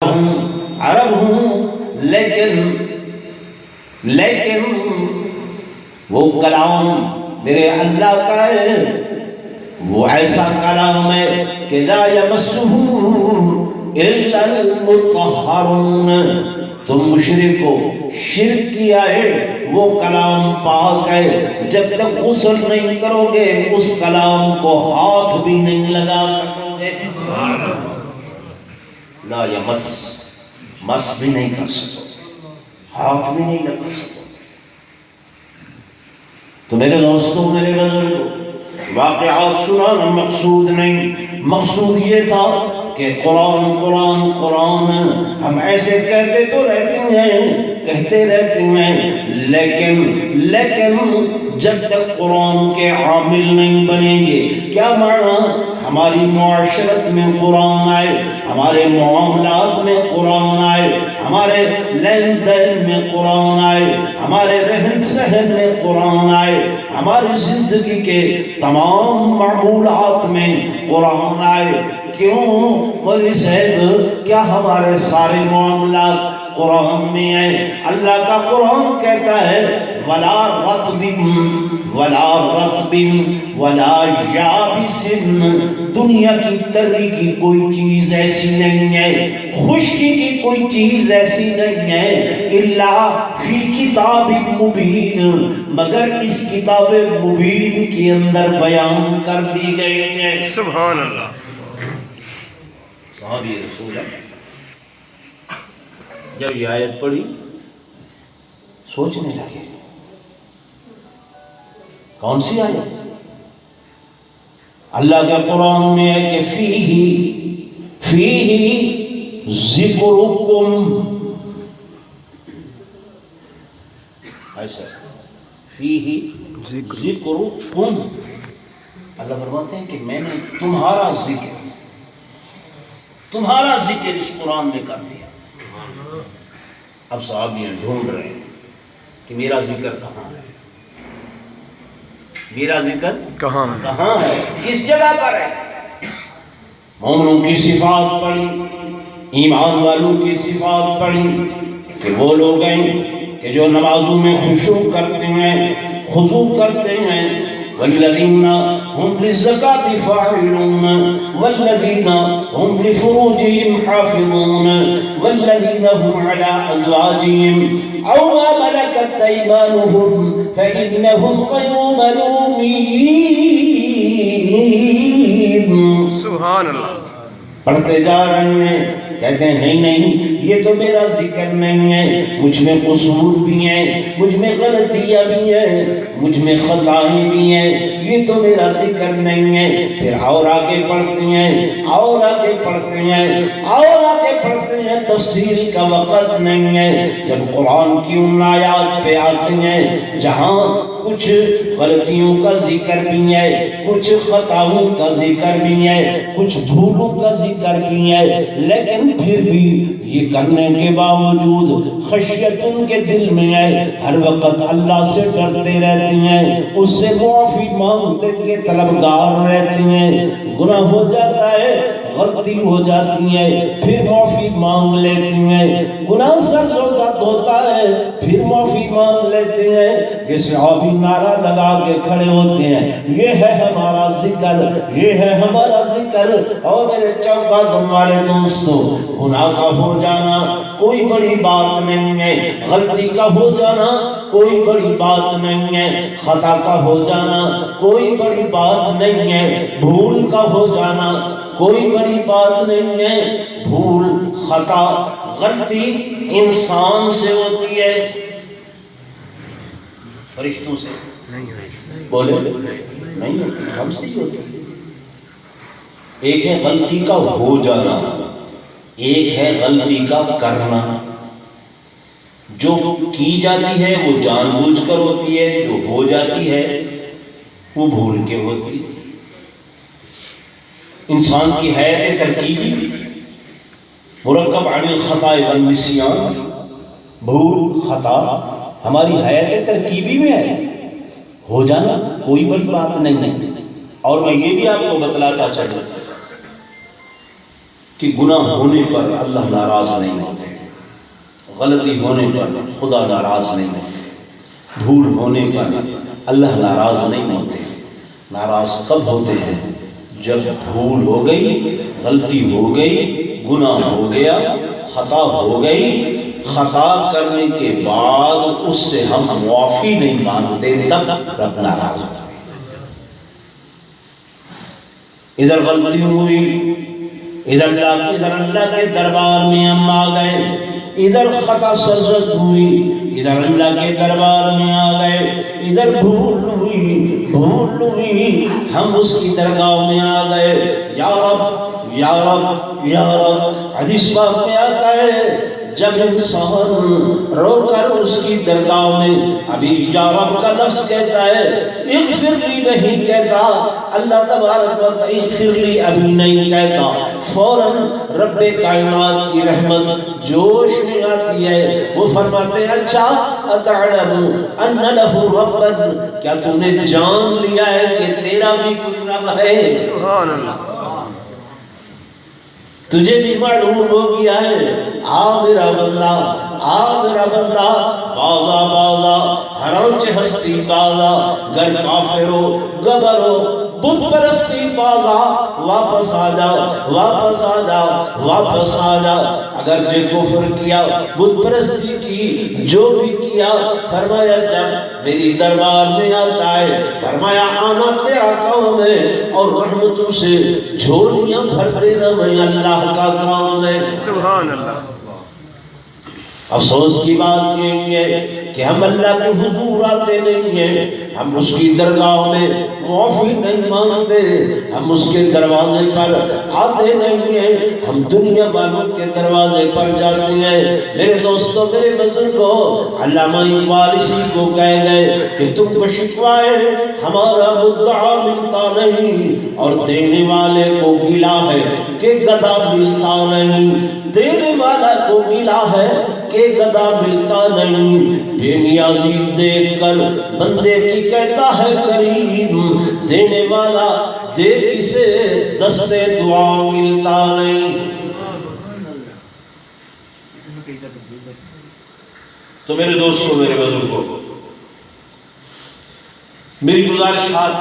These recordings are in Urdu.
عرب ہوں، لیکن وہ کلام میرے اللہ کا ہے، وہ ایسا کلام ہے کہ لا یمسہ الا المطہرون. تم مشرک ہو، شرک کیا ہے، وہ کلام پاک ہے، جب تک غسل نہیں کرو گے اس کلام کو ہاتھ بھی نہیں لگا سکو گے. لا یمس، مس بھی نہیں کر سکو، ہاتھ بھی نہیں لگا سکو. تو میرے دوستوں، میرے بزرگوں، واقعات سنانا مقصود نہیں، مقصود یہ تھا کہ قرآن قرآن قرآن ہم ایسے کہتے تو رہتے ہیں، لیکن جب تک قرآن کے عامل نہیں بنیں گے، کیا معنی؟ ہماری معاشرت میں قرآن آئے، ہمارے معاملات میں قرآن آئے، ہمارے لین دین میں قرآن آئے، ہمارے رہن سہن میں قرآن آئے، ہماری زندگی کے تمام معمولات میں قرآن آئے. کیوں مولی صاحب؟ کیا ہمارے سارے معاملات قرآن میں ہیں؟ اللہ کا قرآن کہتا ہے وَلَا رَطْبٍ وَلَا يَابِسٍ، دنیا کی تری کی کوئی چیز ایسی نہیں ہے، خشکی کی کوئی چیز ایسی نہیں ہے، اِلَّا فِي كِتَابٍ مُبِينٍ، مگر اس کتاب مبین کے اندر بیان کر دی گئی ہے. سبحان اللہ. صحابی رسول جب یہ آیت پڑھی سوچنے لگے کون سی آیت؟ اللہ کے قرآن میں ہے کہ فیہ ذکرکم، ایسا فیہ ذکرکم، اللہ فرماتے ہیں کہ میں نے تمہارا ذکر اس قرآن میں کر دیا. اب صحابیاں ڈھونڈ رہے ہیں کہ میرا ذکر کہاں ہے، میرا ذکر کہاں ہے، کس جگہ پر ہے. مومنوں کی صفات پڑھی، ایمان والوں کی صفات پڑھی کہ وہ لوگ ہیں کہ جو نمازوں میں خشوع کرتے ہیں، خضوع کرتے ہیں. والذین هم للزکاة فاعلون والذین هم لفروجهم حافظون والذین هم على ازواجهم او ما ملكت ايمانهم فإنهم غير ملومین. سبحان اللہ. پڑھتے جا رہے ہیں، کہتے ہیں نہیں یہ تو میرا ذکر نہیں ہے، مجھ میں قصور بھی ہیں، مجھ میں غلطیاں بھی ہیں، مجھ میں خطائیں بھی ہیں، یہ تو میرا ذکر نہیں ہے. پھر اور آگے پڑھتے ہیں، اور آگے پڑھتے ہیں، اور آگے پڑھتے ہیں. تفسیر کا وقت نہیں ہے. جب قرآن کی ان آیات پہ آتے ہیں جہاں کچھ غلطیوں کا ذکر بھی ہے، کچھ خطاؤں کا ذکر بھی ہے، کچھ بھولوں کا ذکر بھی ہے، لیکن پھر بھی یہ کرنے کے باوجود خشیت ان کے دل میں ہے، ہر وقت اللہ سے ڈرتے رہتے ہیں، اس سے معافی مانگتے کے طلبگار رہتے ہیں. گناہ ہو جاتا ہے، غلطی ہو جاتی ہے، پھر معافی مانگ لیتے ہیں. گناہ سرزد ہوتا ہے، پھر معافی مانگ لیتے ہیں. یہ صحابی نعرہ لگا کے کھڑے ہوتے ہیں، یہ ہے ہمارا ذکر، یہ ہے ہمارا ذکر. اور میرے چوکاس والے دوستوں، گناہ کا ہو جانا کوئی بڑی بات نہیں ہے، غلطی کا ہو جانا کوئی بڑی بات نہیں ہے، خطا کا ہو جانا کوئی بڑی بات نہیں ہے، بھول کا ہو جانا کوئی بڑی بات نہیں ہے. بھول، خطا، غلطی انسان سے ہوتی ہے، فرشتوں سے بولے نہیں ہوتی، ہم سے ہوتی ہے. ایک ہے غلطی کا ہو جانا، ایک ہے غلطی کا کرنا. جو کی جاتی ہے وہ جان بوجھ کر ہوتی ہے، جو ہو جاتی ہے وہ بھول کے ہوتی ہے. انسان کی حیات ترکیبی مرکب عن الخطا والنسیان، بھول، خطا ہماری حیات ترکیبی میں ہے. ہو جانا کوئی بڑی بات نہیں ہے. اور میں یہ بھی آپ کو بتلاتا چلوں کہ گناہ ہونے پر اللہ ناراض نہیں ہوتے، غلطی ہونے پر خدا ناراض نہیں ہوتے، بھول ہونے پر اللہ ناراض نہیں ہوتے۔ ناراض کب ہوتے ہیں؟ جب بھول ہو گئی، غلطی ہو گئی، گناہ ہو گیا، خطا ہو گئی، خطا کرنے کے بعد اس سے ہم معافی نہیں مانگتے، تب رب ناراض ہوتا ہے۔ ادھر غلطی ہوئی، ادھر اللہ کے دربار میں ہم آ گئے، ادھر خطا سرزد ہوئی، ادھر اللہ کے دربار میں آ گئے، ادھر بھول ہوئی، ہم اس کی درگاہ میں آ گئے، یا رب یا رب یا رب۔ حدیث پاک میں آتا ہے جب انسان رو کر اس کی درگاہ میں ابھی یا رب کا لفظ کہتا ہے، اغفر لی نہیں کہتا، اللہ تبارک و تعالی اغفر لی ابھی نہیں کہتا، فوراً رب کائنات کی رحمت جوش میں آتی ہے، وہ فرماتے ہیں اچھا اتعلم ان لہ ربا، کیا تو نے جان لیا ہے کہ تیرا بھی کوئی رب ہے؟ سبحان اللہ، تجھے بھی معلوم ہو گیا ہے، آ میرا بندہ، آ میرا بندہ، بازا بازا ہرانچ ہستی بازا، گر کافر ہو گبر ہو بت پرستی بازا، واپس آ جا واپس آ جا واپس آ جا۔ اگر جو کفر کیا، بت پرستی کی، جو بھی کیا، فرمایا جب میری دربار میں آتا ہے، فرمایا آنا تیرا کام ہے اور رحمتوں سے جھولیاں بھر دینا میں اللہ کا کام ہے۔ سبحان اللہ۔ افسوس کی بات یہ ہے کہ ہم اللہ کے حضور آتے نہیں ہیں، ہم اس کی درگاہ میں معافی نہیں مانگتے، ہم اس کے دروازے پر آتے نہیں ہیں، ہم دنیا والوں کے دروازے پر جاتے ہیں۔ میرے دوستوں، میرے بزرگوں، علامہ اقبال اسی کو کہہ گئے کہ تم کو شکوائے ہمارا مدعا ملتا نہیں، اور دینے والے کو ملا ہے کہ گدھا ملتا نہیں، دینے والا کو ملا ہے کہ گدھا ملتا نہیں۔ بے نیازی دیکھ کر بندے کی کہتا ہے کریم، دینے والا دے کسے دستے دعا ملتا نہیں۔ تو میرے دوستوں، میرے بزرگوں، میری گزارشات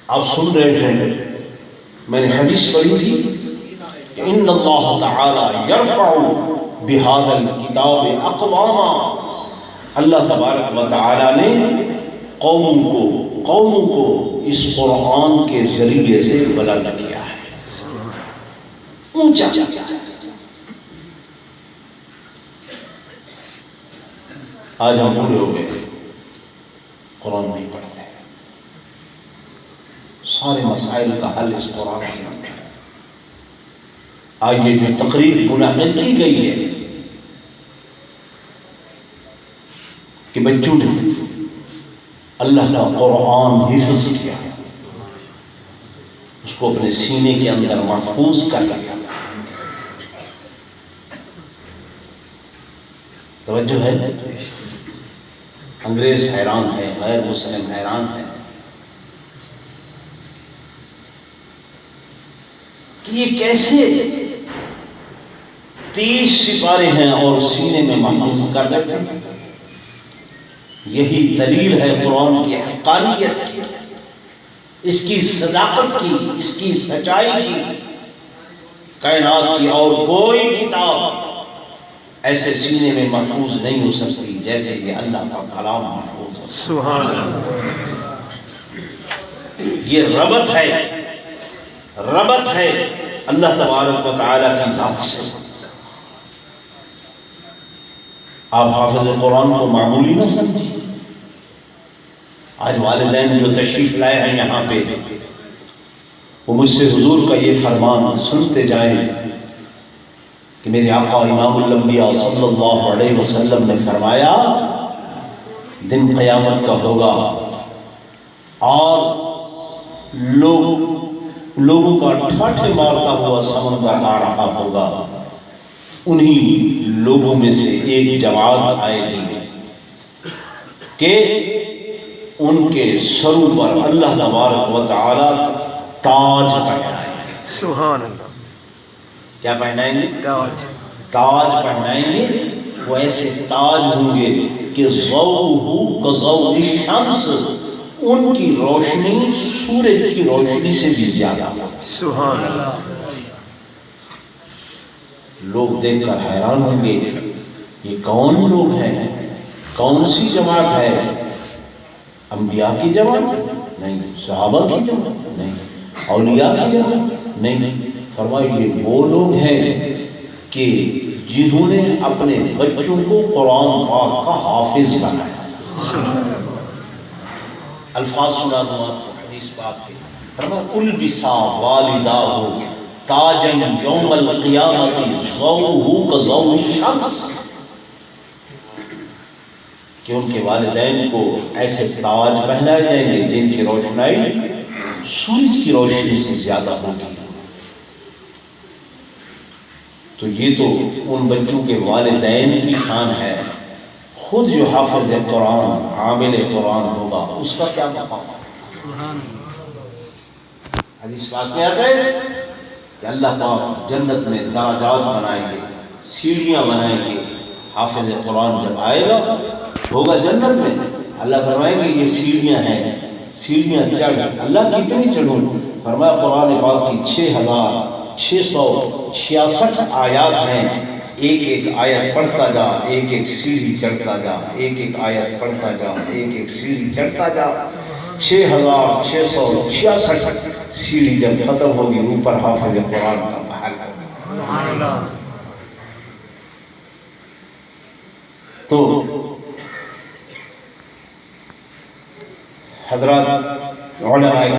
آپ سن رہے ہیں، میں نے حدیث پڑھی تھی کہ ان اللہ تعالی یرفع بہذا الکتاب اقواما، اللہ تبارک و تعالی نے قوموں کو اس قرآن کے ذریعے سے بلند کیا ہے، اونچا۔ آج ہم پورے ہو گئے، قرآن نہیں پڑھتے، سارے مسائل کا حل اس قرآن میں۔ آج یہ جو تقریر منعقد کی گئی ہے کہ بچوں نے اللہ کا قرآن حفظ کیا، اس کو اپنے سینے کے اندر محفوظ کر لیا، توجہ ہے؟ انگریز حیران ہے، غیر مسلم حیران ہے کہ یہ کیسے 30 سپارے ہیں اور سینے میں محفوظ کر لیتے ہیں۔ یہی دلیل ہے قرآن کی حقانیت کی، اس کی صداقت کی، اس کی سچائی کی۔ کائنات کی اور کوئی کتاب ایسے سینے میں محفوظ نہیں ہو سکتی جیسے کہ اللہ کا کلام محفوظ ہے۔ سبحان اللہ۔ یہ ربط ہے اللہ تبارک و تعالیٰ کی ذات سے۔ آپ حافظ قرآن کو معمولی نہ سمجھیں۔ آج والدین جو تشریف لائے ہیں یہاں پہ، وہ مجھ سے حضور کا یہ فرمان سنتے جائیں کہ میرے آقا امام الانبیاء صلی اللہ علیہ وسلم نے فرمایا دن قیامت کا ہوگا اور لوگوں کا ٹھاٹھے مارتا ہوا سمندر آ رہا ہوگا، انہی لوگوں میں سے ایک جماعت آئے گی کہ ان کے سروں پر اللہ تبارک و تعالی تاج چڑھائے۔ سبحان اللہ۔ کیا پہنائیں گے؟ تاج پہنائیں گے. وہ ایسے تاج ہوں گے کہ ضوءہ کضوء الشمس، ان کی روشنی سورج کی روشنی سے بھی زیادہ. سبحان اللہ. لوگ دیکھ کر حیران ہوں گے یہ کون لوگ ہیں، کون سی جماعت ہے؟ انبیاء کی جماعت نہیں، صحابہ کی جماعت نہیں، اولیاء کی جماعت نہیں. فرمایا یہ وہ لوگ ہیں کہ جنہوں نے اپنے بچوں کو قرآن پاک کا حافظ بنایا. الفاظ سنا دوں آپ کو حدیث پاک کے. فرمایا البسا والداہ تاجا یوم القیامت ضوءہ کضوء الشمس، کہ ان کے والدین کو ایسے تاج پہنائے جائیں گے جن کی روشنائی سورج کی روشنی سے زیادہ ہوگی. تو یہ تو ان بچوں کے والدین کی شان ہے. خود جو حافظ قرآن عامل قرآن ہوگا اس کا کیا مقام؟ حدیث پاک میں آتا ہے کہ اللہ پاک جنت میں درجات بنائیں گے، سیڑھیاں بنائیں گے. حافظ قرآن جب آئے گا ہوگا جنت میں، اللہ فرمائے گے یہ سیڑھیاں ہیں، سیڑھیاں چڑھ. اللہ کتنی چڑھوں؟ فرمایا قرآن پاک کی 6666 آیات ہیں. ایک ایک آیت پڑھتا جا، ایک ایک سیڑھی چڑھتا جا، ایک ایک آیت پڑھتا جا، ایک ایک سیڑھی چڑھتا جا. 6666 سیڑھی جب ختم ہوگی اوپر حافظ قرآن کا محل. تو حضرات علماء